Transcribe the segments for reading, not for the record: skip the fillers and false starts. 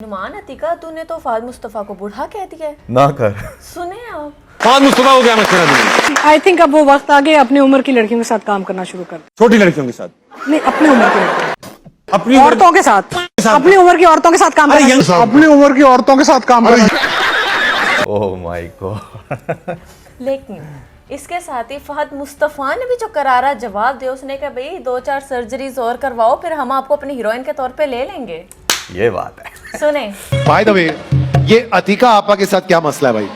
नुमान अतीका, तूने तो फहद मुस्तफा को बूढ़ा कह दिया है। ना कर। सुने आप, फहद मुस्तफा को क्या मशवरा दूंगी? आई थिंक अब वो वक्त आ गया अपनी उम्र की लड़कियों के साथ काम करना शुरू कर। छोटी लड़कियों के साथ? नहीं, अपनी उम्र की लड़कियों, अपनी औरतों के साथ, अपनी उम्र की औरतों के साथ काम करना। अपनी उम्र की औरतों के साथ काम करना। Oh my God. लेकिन इसके साथ ही फहद मुस्तफा ने भी जो करारा जवाब दिया, उसने कहा भाई 2-4 सर्जरीज और करवाओ, फिर हम आपको अपनी हीरोइन के तौर पे ले लेंगे। ये बात है। सुने, बाय द वे, ये अतीका आपा के साथ क्या मसला है भाई?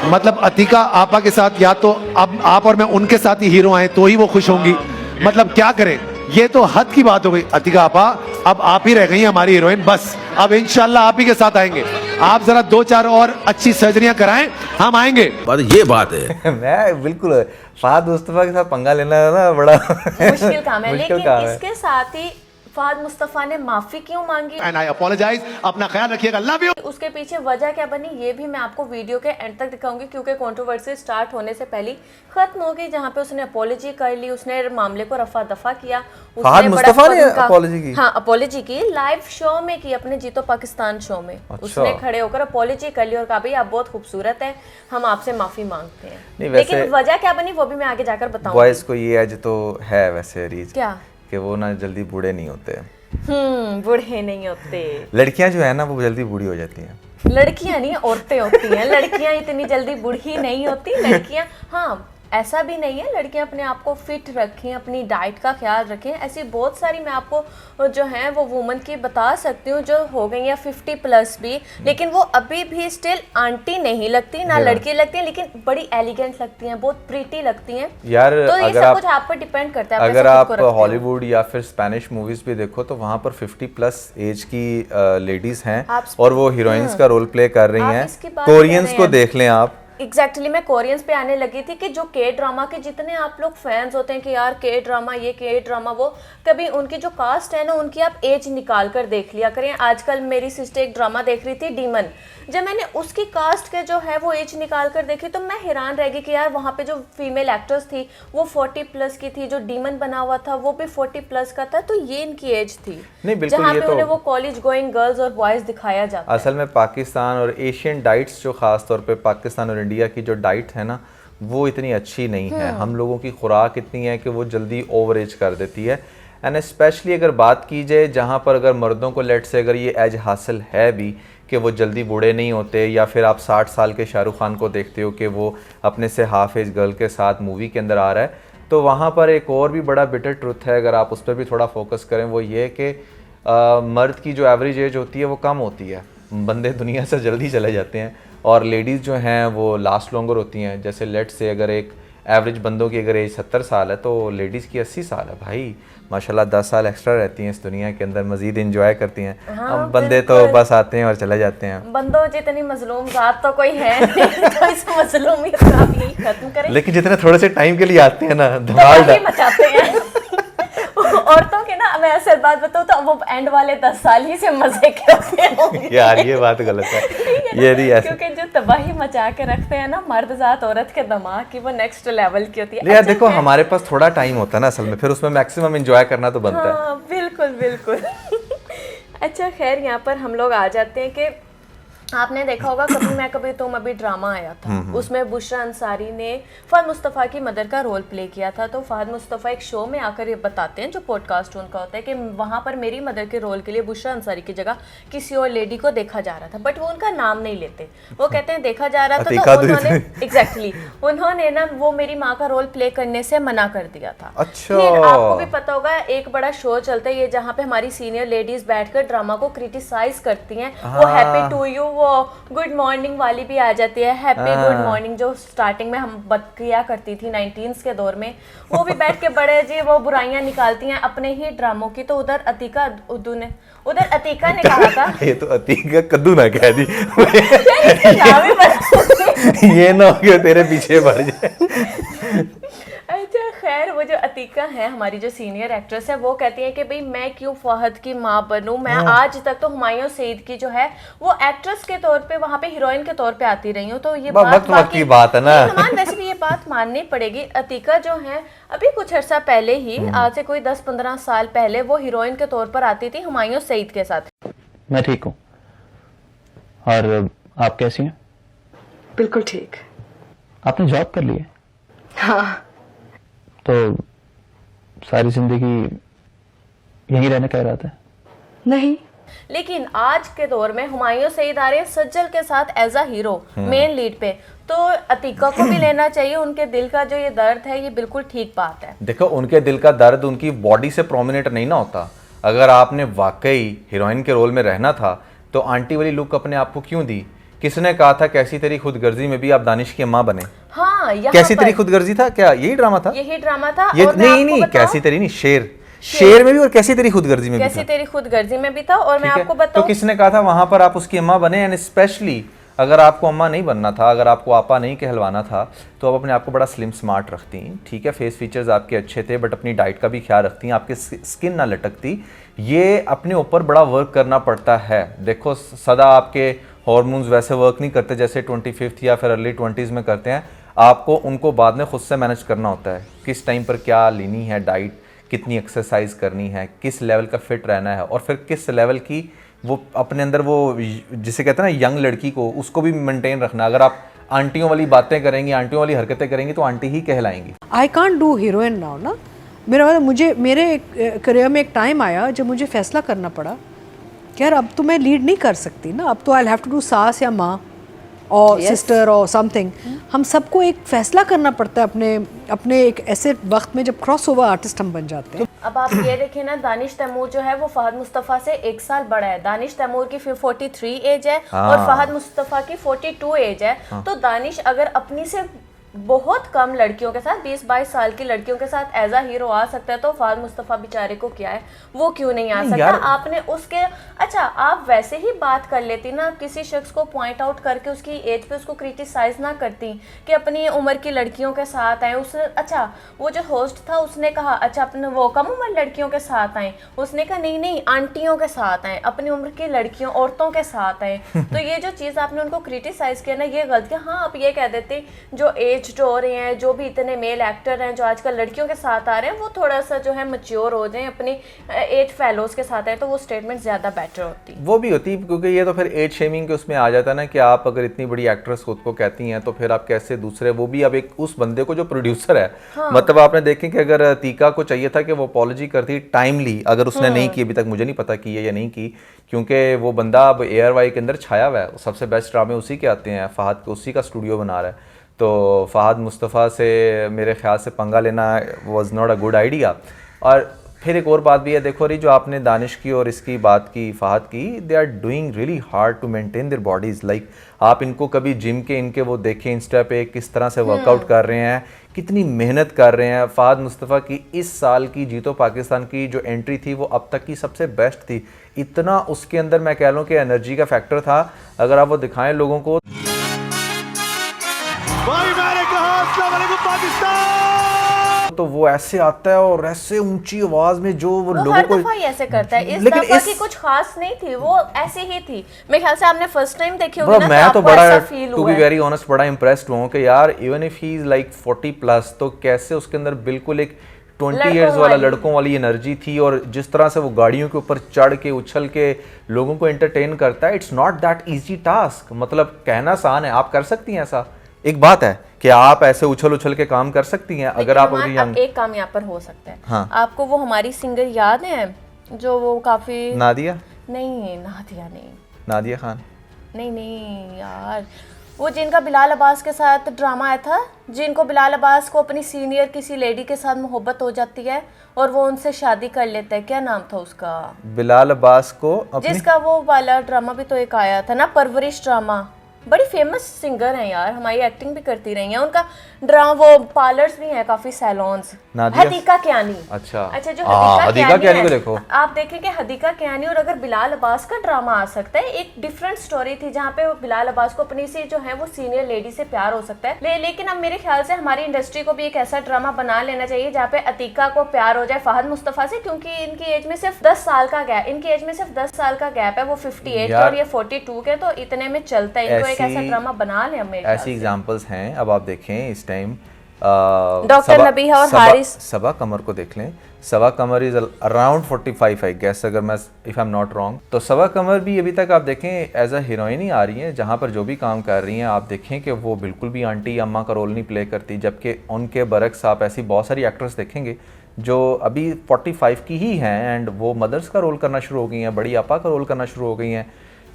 मतलब अतीका आपा के साथ या तो अब आप और मैं उनके साथ ही हीरो आए तो ही वो खुश होंगी। मतलब क्या करें, ये तो हद की बात हो गई। अतीका आपा, अब आप ही रह गई हमारी हीरोइन, बस अब इंशाल्लाह आप ही के साथ आएंगे। आप जरा 2-4 और अच्छी सर्जरियां कराएं, हम आएंगे। ये बात है। मैं बिल्कुल फहद मुस्तफा के साथ पंगा लेना है ना, बड़ा मुश्किल काम है। मुश्किल लेकिन काम है। इसके साथ ही फहद मुस्तफा ने माफी क्यों मांगी, एंड आई अपोलोजाइज, अपना ख्याल रखिएगा, लव यू। उसके पीछे वजह क्या बनी, ये भी मैं आपको वीडियो के एंड तक दिखाऊंगी, क्योंकि कंट्रोवर्सी स्टार्ट होने से पहले खत्म हो गई, जहाँ पे उसने अपॉलॉजी कर ली, उसने मामले को रफा दफा किया। फहद उसने मुस्तफा ने बड़ा apology की? हाँ, अपॉलॉजी की लाइव शो में की, अपने जीतो पाकिस्तान शो में। अच्छा। उसने खड़े होकर अपॉलॉजी कर ली और कहा भाई आप बहुत खूबसूरत है, हम आपसे माफी मांगते हैं। नहीं, वैसे लेकिन वजह क्या बनी वो भी मैं आगे जाकर बताऊंगी। बॉयज को ये एज तो है वैसे रीज क्या? कि वो ना जल्दी बूढ़े नहीं होते। बूढ़े नहीं होते। लड़कियां जो है ना वो जल्दी बूढ़ी हो जाती हैं। लड़कियां नहीं, औरतें होती हैं। लड़कियां इतनी जल्दी बूढ़ी नहीं होती। लड़कियां, हाँ, ऐसा भी नहीं है, लड़कियां अपने आप को फिट रखें, अपनी डाइट का ख्याल रखें। ऐसी बहुत सारी मैं आपको जो है वो वुमन की बता सकती हूँ जो हो गई हैं 50+ भी, लेकिन वो अभी भी स्टिल आंटी नहीं लगती, ना लड़की लगती है, लेकिन बड़ी एलिगेंट लगती हैं, बहुत प्रीटी लगती हैं। यार तो ये अगर सब आप कुछ आप पर डिपेंड करता है। अगर आप हॉलीवुड या फिर स्पेनिश मूवीज भी देखो तो वहाँ पर 50+ एज की लेडीज हैं और वो हीरोइंस का रोल प्ले कर रही हैं। कोरियंस को देख लें आप। एग्जैक्टली मैं कोरियंस पे आने लगी थी कि जो के ड्रामा के जितने आप लोग फैंस होते हैं कि यार के ड्रामा ये, के ड्रामा वो, कभी उनकी जो कास्ट है ना उनकी आप एज निकाल कर देख लिया करें। आजकल मेरी सिस्टर एक ड्रामा देख रही थी डीमन, जब मैंने उसकी कास्ट के जो है वो एज निकाल कर देखी तो मैं हैरान रह गई कि यार वहाँ पे जो फीमेल एक्ट्रेस थी वो 40+ की थी, जो डीमन बना हुआ था वो भी 40+ का था, तो ये इनकी एज थी। नहीं, बिल्कुल, जहाँ ये पे तो उन्हें वो कॉलेज गोइंग गर्ल्स और बॉयज दिखाया जाता है। असल में पाकिस्तान और एशियन डाइट्स जो ख़ास तौर पे पाकिस्तान और इंडिया की जो डाइट है ना वो इतनी अच्छी नहीं है। हम लोगों की खुराक इतनी है कि वो जल्दी ओवर एज कर देती है। एंड स्पेशली अगर बात की जाए जहाँ पर अगर मर्दों को लेट से अगर ये एज हासिल है भी कि वो जल्दी बूढ़े नहीं होते, या फिर आप 60 साल के शाहरुख खान को देखते हो कि वो अपने से हाफ एज गर्ल के साथ मूवी के अंदर आ रहा है, तो वहाँ पर एक और भी बड़ा बिटर ट्रुथ है, अगर आप उस पर भी थोड़ा फोकस करें, वो ये कि मर्द की जो एवरेज एज होती है वो कम होती है, बंदे दुनिया से जल्दी चले जाते हैं, और लेडीज़ जो हैं वो लास्ट लॉन्गर होती हैं। जैसे लेट से अगर एक एवरेज बंदों की अगर एज 70 साल है तो लेडीज़ की 80 साल है भाई, माशाल्लाह 10 साल एक्स्ट्रा रहती हैं इस दुनिया के अंदर, मज़ीद इंजॉय करती हैं। हाँ, हम बंदे तो बस आते हैं और चले जाते हैं। बंदों जितनी मजलूम जात तो कोई है नहीं, तो इस मजलूमियत को आप यही खत्म करें। लेकिन जितने थोड़े से टाइम के लिए आते हैं ना, तो धमाल वही मचाते हैं। औरतों के ना, मैं असल बात बताऊँ तो वो एंड वाले 10 साल ही से मजे करते होंगे। यार ये बात गलत है, ये नहीं ऐसे। क्योंकि जो तबाही मचा के रखते हैं ना मर्द जात औरत के दिमाग की, वो नेक्स्ट लेवल की होती है। यार देखो हमारे पास थोड़ा टाइम होता है ना असल में, फिर उसमें मैक्सिमम एंजॉय करना तो बनता है। हाँ, बिल्कुल बिल्कुल। अच्छा खैर, यहाँ पर हम लोग आ जाते हैं कि आपने देखा होगा कभी मैं कभी तुम, अभी ड्रामा आया था, उसमें बुशरा अंसारी ने फहद मुस्तफ़ा की मदर का रोल प्ले किया था। तो फहद मुस्तफ़ा एक शो में आकर ये बताते हैं, जो पॉडकास्ट उनका होता है, कि वहाँ पर मेरी मदर के रोल के लिए बुशरा अंसारी की जगह किसी और लेडी को देखा जा रहा था, बट वो उनका नाम नहीं लेते, वो कहते हैं देखा जा रहा था, तो उन्होंने एग्जैक्टली उन्होंने ना वो मेरी माँ का रोल प्ले करने से मना कर दिया था। अच्छा, फिर आपको भी पता होगा एक बड़ा शो चलता है ये, जहाँ पे हमारी सीनियर लेडीज बैठकर ड्रामा को क्रिटिसाइज करती हैं। वो हैप्पी टू यू, वो गुड मॉर्निंग वाली भी आ जाती है, हैप्पी गुड मॉर्निंग, जो स्टार्टिंग में हम किया करती थी 19s के दौर में, वो भी बैठ के बड़े जी वो बुराइयां निकालती हैं अपने ही ड्रामों की। तो उधर अतीका ने कहा था ये तो अतीका कद्दू ना कह दी। नाम ही बता। ये ना हो कि तेरे पीछे पड़ जाए। अच्छा खैर, वो जो अतीका है हमारी जो सीनियर एक्ट्रेस है, वो कहती है कि भाई मैं क्यों फहद की माँ बनूं, मैं आज तक तो हुमायूं सईद की जो है वो एक्ट्रेस के तौर पे वहाँ पे हीरोइन के तौर पे आती रही हूँ। तो ये वक्त की बात है ना। वैसे भी ये बात माननी पड़ेगी। अतीका जो है अभी कुछ अर्सा पहले ही, आज से कोई 10-15 साल पहले, वो हीरोइन के तौर पर आती थी हुमायूं सईद के साथ। मैं ठीक हूँ, और आप कैसी हैं? बिल्कुल ठीक। आपने जॉब कर ली है? हाँ। तो सारी जिंदगी यहीं रहने का इरादा है? नहीं। लेकिन आज के दौर में हुमायूं सईद आ रहे हैं सज्जल के साथ as a hero main lead पे, तो अतीका को भी लेना चाहिए। उनके दिल का जो ये दर्द है ये बिल्कुल ठीक बात है। देखो उनके दिल का दर्द उनकी बॉडी से प्रोमिनेंट नहीं ना होता। अगर आपने वाकई हीरोइन के रोल में रहना था तो आंटी वाली लुक अपने आप को क्यों दी? किसने कहा था कैसी तेरी खुदगर्जी में भी आप दानिश की अम्मा बने? हाँ, यहाँ कैसी पर तेरी खुदगर्जी था क्या? यही ड्रामा था? यही ड्रामा था। ये और मैं नहीं आपको नहीं बताऊं, कैसी तेरी नहीं, शेर में भी और कैसी तेरी खुदगर्जी में भी कैसी था। तेरी खुदगर्जी में भी था। और मैं ठीक है? आपको तो बताऊं, किसने कहा था वहां पर आप उसकी अम्मा बने? एंड स्पेशली अगर आपको अम्मा नहीं बनना था, अगर आपको आपा नहीं कहलवाना था, तो आप अपने आप को बड़ा स्लिम स्मार्ट रखती। ठीक है, फेस फीचर्स आपके अच्छे थे, बट अपनी डाइट का भी ख्याल रखती, आपकी स्किन ना लटकती। ये अपने ऊपर बड़ा वर्क करना पड़ता है। देखो सदा आपके हॉर्मोन्स वैसे वर्क नहीं करते जैसे 25th या फिर अर्ली 20s में करते हैं। आपको उनको बाद में खुद से मैनेज करना होता है, किस टाइम पर क्या लेनी है डाइट, कितनी एक्सरसाइज करनी है, किस लेवल का फिट रहना है, और फिर किस लेवल की वो अपने अंदर वो जिसे कहते हैं ना यंग लड़की को, उसको भी मेंटेन रखना। अगर आप आंटियों वाली बातें करेंगी, आंटियों वाली हरकतें करेंगी तो आंटी ही कहलाएंगी। I can't do heroine now ना। मुझे मेरे करियर में एक टाइम आया जब मुझे फैसला करना पड़ा कि यार अब तो मैं लीड नहीं कर सकती ना, अब तो आई हैव टू डू सास या माँ और सिस्टर और समथिंग। हम सबको एक फैसला करना पड़ता है अपने एक ऐसे वक्त में जब क्रॉस ओवर आर्टिस्ट हम बन जाते हैं। अब आप ये देखें ना, दानिश तैमूर जो है वो फहद मुस्तफ़ा से 1 साल बड़ा है। दानिश तैमूर की 43 एज है और फहद मुस्तफ़ा की 42 एज है। तो दानिश अगर अपनी से बहुत कम लड़कियों के साथ 20-22 साल की लड़कियों के साथ एज अ हीरो आ सकता है, तो फहद मुस्तफ़ा बेचारे को क्या है, वो क्यों नहीं आ सकता? आपने उसके अच्छा आप वैसे ही बात कर लेती ना, किसी शख्स को पॉइंट आउट करके उसकी एज पे उसको क्रिटिसाइज ना करती कि अपनी उम्र की लड़कियों के साथ आए। उसने अच्छा वो जो होस्ट था उसने कहा अच्छा अपने वो कम उम्र लड़कियों के साथ आए, उसने कहा नहीं नहीं आंटियों के साथ आए, अपनी उम्र की लड़कियों औरतों के साथ आए। तो ये जो चीज़ आपने उनको क्रिटिसाइज किया ना, ये गलती। हाँ आप ये कह देते जो एज हो रहे हैं, जो भी इतने मेल एक्टर हैं जो आजकल लड़कियों के साथ आ रहे हैं, वो थोड़ा सा जो है मैच्योर हो जाएं, अपनी एज फेलोज के साथ आए, तो वो स्टेटमेंट ज़्यादा बेटर होती। वो भी होती, क्योंकि ये तो फिर एज शेमिंग के उसमें आ जाता है ना कि आप अगर इतनी बड़ी एक्ट्रेस खुद को कहती हैं तो फिर आप कैसे दूसरे, वो भी अब एक उस बंदे को जो प्रोड्यूसर है। हाँ। मतलब आपने देखें कि अगर तीका को चाहिए था कि वो अपॉलॉजी करती टाइमली, अगर उसने नहीं की, अभी तक मुझे नहीं पता की है या नहीं की, क्योंकि वो बंदा अब ARY के अंदर छाया हुआ है। सबसे बेस्ट ड्रामे उसी के आते हैं, फहद के उसी का स्टूडियो बना रहा है। तो फहद मुस्तफ़ा से मेरे ख्याल से पंगा लेना was not a good idea. और फिर एक और बात भी है, देखो रही जो आपने दानिश की और इसकी बात की फहद की, they are doing really hard to maintain their bodies. Like आप इनको कभी जिम के इनके वो देखें इंस्टा पे किस तरह से वर्कआउट कर रहे हैं, कितनी मेहनत कर रहे हैं। फहद मुस्तफ़ा की इस साल की जीतो पाकिस्तान की जो एंट्री थी वो अब तक की सबसे बेस्ट थी। इतना उसके अंदर मैं कह लूँ कि एनर्जी का फैक्टर था। अगर आप वो दिखाएं लोगों को, भाई मैंने कहा अस्सलाम वालेकुम पाकिस्तान, तो वो ऐसे आता है और ऐसे ऊंची आवाज में जो वो लोगों हर को दफा ही ऐसे करता है। इस लेकिन दफा इस की कुछ खास नहीं थी, वो ऐसी ही थी। मेरे ख्याल से आपने फर्स्ट टाइम देखी होगी ना, मैं तो आपको बड़ा ऐसा फील टू हुआ बी है। वेरी ऑनेस्ट बड़ा इंप्रेस्ड हुआ कि यार even if he is like 40+ तो कैसे उसके अंदर बिल्कुल एक 20 ईयर्स वाला लड़कों वाली एनर्जी थी। और जिस तरह से वो गाड़ियों के ऊपर चढ़ के उछल के लोगों को एंटरटेन करता है, it's not that easy task. मतलब कहना आसान है, आप कर सकती हैं ऐसा। एक बात है कि आप ऐसे उछल उछल के काम कर सकती हैं अगर आप अभी अब एक काम यहाँ पर हो सकता है। हाँ। आपको वो हमारी सिंगर याद है जो वो काफी नादिया नहीं, नादिया खान नहीं यार, वो जिनका बिलाल अब्बास के साथ ड्रामा आया था, जिनको बिलाल अब्बास को अपनी सीनियर किसी लेडी के साथ मोहब्बत हो जाती है और वो उनसे शादी कर लेता है, क्या नाम था उसका? बिलाल अब्बास को अपनी... जिसका वो वाला ड्रामा भी तो एक आया था ना, परवरिश ड्रामा। बड़ी फेमस सिंगर हैं यार, हमारी एक्टिंग भी करती रही हैं। उनका ड्रामा वो पार्लर्स भी हैं, काफी सैलून्स। हदीका कियानी। अच्छा जो हदीका कियानी को देखो, आप देखें कि हदीका कियानी और अगर बिलाल अब्बास का ड्रामा आ सकता है, एक डिफरेंट स्टोरी थी जहाँ पे बिलाल अब्बास को अपनी सी जो है वो सीनियर लेडी से प्यार हो सकता है। लेकिन अब मेरे ख्याल से हमारी इंडस्ट्री को भी एक ऐसा ड्रामा बना लेना चाहिए जहाँ पे अतीका को प्यार हो जाए फहद मुस्तफा से, क्योंकि इनकी एज में सिर्फ 10 साल का गैप, इनकी एज में सिर्फ 10 साल का गैप है। वो 58 और ये 42 के, तो इतने में चलता है। इनको एक ऐसा ड्रामा बना ले। ऐसी एग्जांपल्स हैं। अब आप देखें इस टाइम डॉक्टर नबीहा और हारिस। सबा कमर को देख लें, सबा कमर इज अराउंड 45 आई गेस, अगर मैं if I am not wrong. तो सबा कमर भी अभी तक आप देखें एज अ हीरोइन ही आ रही हैं, जहाँ पर जो भी काम कर रही हैं आप देखें कि वो बिल्कुल भी आंटी अम्मा का रोल नहीं प्ले करती, जबकि उनके बरक्स आप ऐसी बहुत सारी एक्ट्रेस देखेंगे जो अभी 45 की ही हैं एंड वो मदर्स का रोल करना शुरू हो गई हैं, बड़ी आपा का रोल करना शुरू हो गई हैं।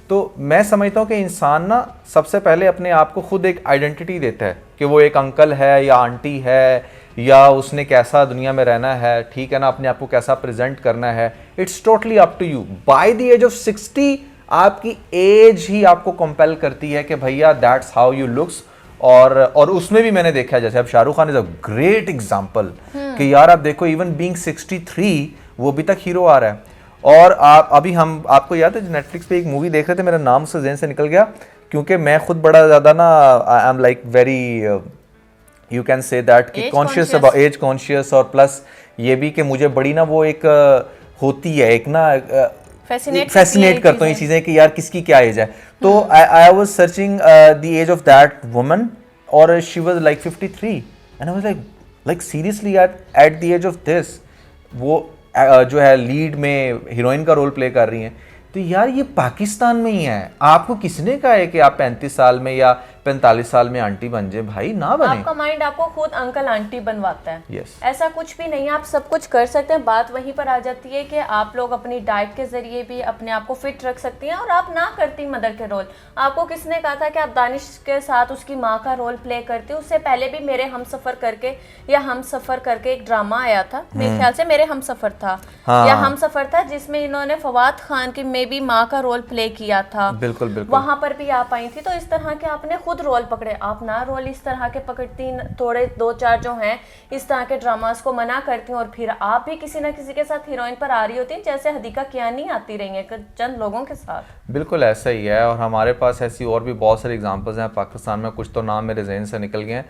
तो मैं समझता हूँ कि इंसान ना सबसे पहले अपने आप को खुद एक आइडेंटिटी देता है कि वो एक अंकल है या आंटी है, या उसने कैसा दुनिया में रहना है, ठीक है ना, अपने आप को कैसा प्रेजेंट करना है। It's totally up to you. By the age of 60 आपकी एज ही आपको कंपेल करती है कि भैया दैट्स हाउ यू लुक्स। और उसमें भी मैंने देखा है, जैसे अब Shahrukh Khan is a great example कि यार आप देखो इवन बीइंग 63 वो अभी तक हीरो आ रहा है। और आप अभी हम आपको याद है नेटफ्लिक्स पे एक मूवी देख रहे थे, मेरा नाम उससे ज़हन से निकल गया, क्योंकि मैं खुद बड़ा ज़्यादा ना I am like very you can say that कि कॉन्शियस अबाउट एज कॉन्शियस, और प्लस ये भी कि मुझे बड़ी ना वो एक होती है एक ना फैसिनेट करता हूँ ये चीज़ें कि यार किसकी क्या एज है। तो I was searching the age of that woman और she was like 53 and I was like seriously at the age of this वो जो है लीड में हीरोइन का रोल प्ले कर रही हैं। तो यार ये पाकिस्तान में ही है, आपको किसने कहा है कि आप 35 साल में या 45 साल में आंटी बन जाए? भाई ना बने। आपका माइंड आपको खुद अंकल आंटी बनवाता है। yes. ऐसा कुछ भी नहीं है, आप सब कुछ कर सकते हैं। बात वहीं पर आ जाती है कि आप लोग अपनी डाइट के जरिए भी अपने आप को फिट रख सकती हैं, और आप ना करती मदर के रोल। आपको किसने कहा था कि आप दानिश के साथ उसकी माँ का रोल प्ले करती? उससे पहले भी मेरे हम सफर करके या हम सफर करके एक ड्रामा आया था, मेरे ख्याल से मेरे हम सफर था या हम सफर था, जिसमें इन्होंने फवाद खान की में भी माँ का रोल प्ले किया था। बिल्कुल बिल्कुल, वहां पर भी आप आई थी। तो इस तरह के आपने खुद रोल पकड़े, आप ना रोल इस तरह के पकड़ती, थोड़े 2-4 जो हैं इस तरह के ड्रामास को मना करती हूँ, और फिर आप भी किसी ना किसी के साथ हीरोइन पर आ रही होती हैं, जैसे हदीका कियानी आती रही है चंद लोगों के साथ। बिल्कुल ऐसा ही है। और हमारे पास ऐसी और भी बहुत सारी एग्जांपल्स हैं पाकिस्तान में, कुछ तो नाम मेरे जहन से निकल गए हैं।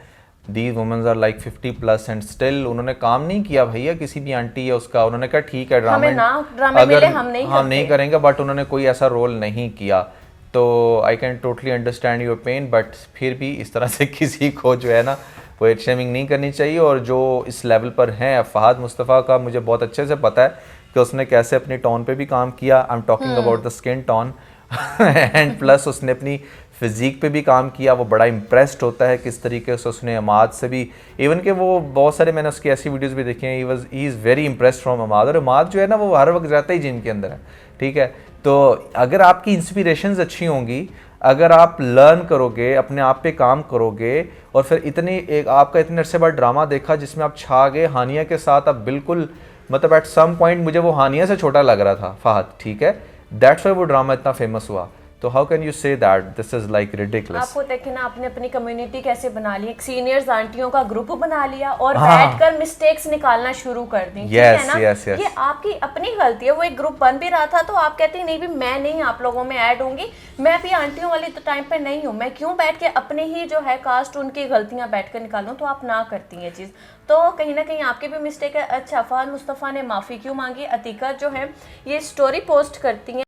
These womens are like 50+ and still उन्होंने काम नहीं किया भैया किसी भी आंटी है उसका, उन्होंने कहा ठीक है ड्रामा मिले हम नहीं करेंगे, बट उन्होंने कोई ऐसा रोल नहीं किया। तो I can totally understand your pain, but फिर भी इस तरह से किसी को जो है ना वो एज शेमिंग नहीं करनी चाहिए। और जो इस लेवल पर हैं, फहद मुस्तफ़ा का मुझे बहुत अच्छे से पता है कि उसने कैसे अपनी टोन पे भी काम किया। I am talking about the skin tone and plus उसने अपनी फिजिक पे भी काम किया। वो बड़ा इम्प्रेस्ड होता है किस तरीके से उसने अमाद से भी, इवन कि वो बहुत सारे मैंने उसकी ऐसी वीडियोस भी देखी हैं, he is very impressed from Amad. और अमाद जो है ना वो हर वक्त रहता ही जिम के अंदर है, ठीक है। तो अगर आपकी इंस्पिरेशंस अच्छी होंगी, अगर आप लर्न करोगे, अपने आप पे काम करोगे, और फिर आपका इतने अरसे बाद ड्रामा देखा जिसमें आप छा गए हानिया के साथ, अब बिल्कुल मतलब एट सम पॉइंट मुझे वो हानिया से छोटा लग रहा था फहद, ठीक है, दैट्स व्हाई वो ड्रामा इतना फेमस हुआ। तो how can you say that this is like ridiculous. आपको देखे ना, आपने अपनी कम्युनिटी कैसे बना ली, एक सीनियर्स आंटियों का ग्रुप बना लिया और बैठकर मिस्टेक्स निकालना शुरू कर दी। ठीक है ना, ये आपकी अपनी गलती है। वो एक ग्रुप बन भी रहा था तो आप कहती नहीं भी मैं नहीं आप लोगों में ऐड होंगी, मैं भी आंटियों वाली तो टाइम पे नहीं हूँ, मैं क्यों बैठ के अपने ही जो है कास्ट उनकी गलतियां बैठ कर निकालूं। तो आप ना करती हैं चीज़, तो कहीं ना कहीं आपकी भी मिस्टेक है। अच्छा, फहद मुस्तफ़ा ने माफ़ी क्यों मांगी? अतीका जो है ये स्टोरी पोस्ट करती हैं,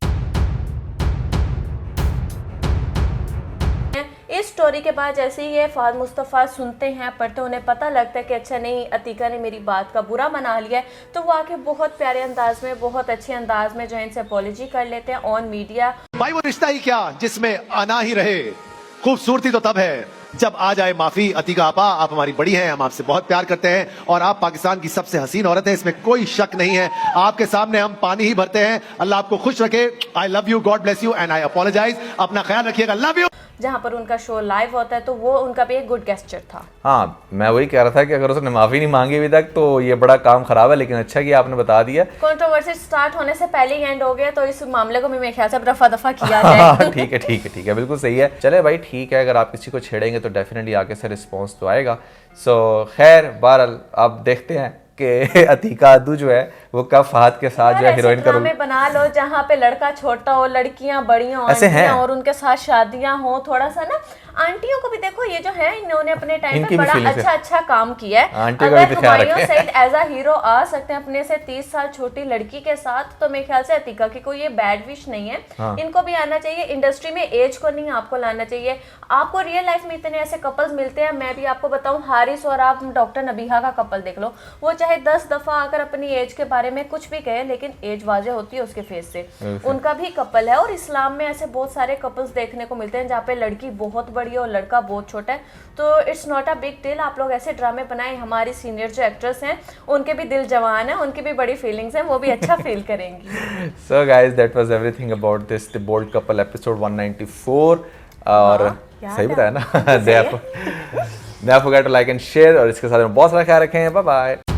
इस स्टोरी के बाद जैसे ही ये फहद मुस्तफ़ा सुनते हैं, पढ़ते, उन्हें पता लगता है कि अच्छा नहीं अतीका ने मेरी बात का बुरा मना लिया है, तो वो आके बहुत प्यारे अंदाज में, बहुत अच्छे अंदाज में जो है इनसे अपॉलॉजी कर लेते हैं ऑन मीडिया। भाई वो रिश्ता ही क्या जिसमें आना ही रहे, खूबसूरती तो तब है जब आ जाए माफी। अतीका आपा, आप हमारी बड़ी हैं, हम आपसे बहुत प्यार करते हैं और आप पाकिस्तान की सबसे हसीन औरत है, इसमें कोई शक नहीं है। आपके सामने हम पानी ही भरते हैं। अल्लाह आपको खुश रखे। I love you, god bless you and I apologise. अपना ख्याल रखिएगा, लव यू। जहाँ पर उनका शो लाइव होता है तो वो उनका भी एक गुड गेस्चर था। हाँ, मैं वही कह रहा था कि अगर उसने माफी नहीं मांगी अभी तक तो ये बड़ा काम खराब है, लेकिन अच्छा कि आपने बता दिया। कंट्रोवर्सी स्टार्ट होने से पहले ही एंड हो गया, तो इस मामले को भी मेरे ख्याल से रफा दफा किया जाए। ठीक है ठीक है ठीक है, बिल्कुल सही है। चले भाई ठीक है, अगर आप किसी को छेड़ेंगे तो डेफिनेटली आगे से रिस्पॉन्स तो आएगा। सो खैर बहरहाल अब देखते हैं कि अतीका अद्दू जो है वो कब फहद के साथ जो है हीरोइन का रोल बना लो जहाँ पे लड़का छोटा हो, लड़कियां बड़ी हो, ऐसे हैं और उनके साथ शादियां हो। थोड़ा सा ना आंटियों को भी देखो, ये जो है इन्होंने अपने टाइम इनकी पे भी बड़ा feelings है। अच्छा काम किया है। आंटियों का भी अगर तो ख्याल हुमायूं रखें। सईद एज अ हीरो आ सकते हैं अपने से 30 साल छोटी लड़की के साथ, तो मेरे ख्याल से अतिका की कोई ये बैड विश नहीं है। हाँ। इनको भी आना चाहिए इंडस्ट्री में, एज को नहीं आपको लाना चाहिए। आपको रियल लाइफ में इतने ऐसे कपल्स मिलते हैं, मैं भी आपको बताऊं, हारिस और आप डॉक्टर नबीहा का कपल देख लो, वो चाहे 10 दफा आकर अपनी एज के बारे में कुछ भी कहे, लेकिन एज वाजे होती है उसके फेस से। उनका भी कपल है, और इस्लाम में ऐसे बहुत सारे कपल्स देखने को मिलते हैं जहाँ पे लड़की बहुत बड़ी है और लड़का बहुत छोटा है, तो it's not a big deal. आप लोग ऐसे ड्रामे बनाएं, हमारी सीनियर जो एक्ट्रेस हैं उनके भी दिल जवान है, उनकी भी बड़ी फीलिंग्स हैं, वो भी अच्छा फील करेंगी। So guys, that was everything about this The Bold Couple episode 194 और याद सही है बताया ना? आपको? सही है। Never forget to like and share और इसके साथ में बहुत सारा ख्याल रखें। Bye bye.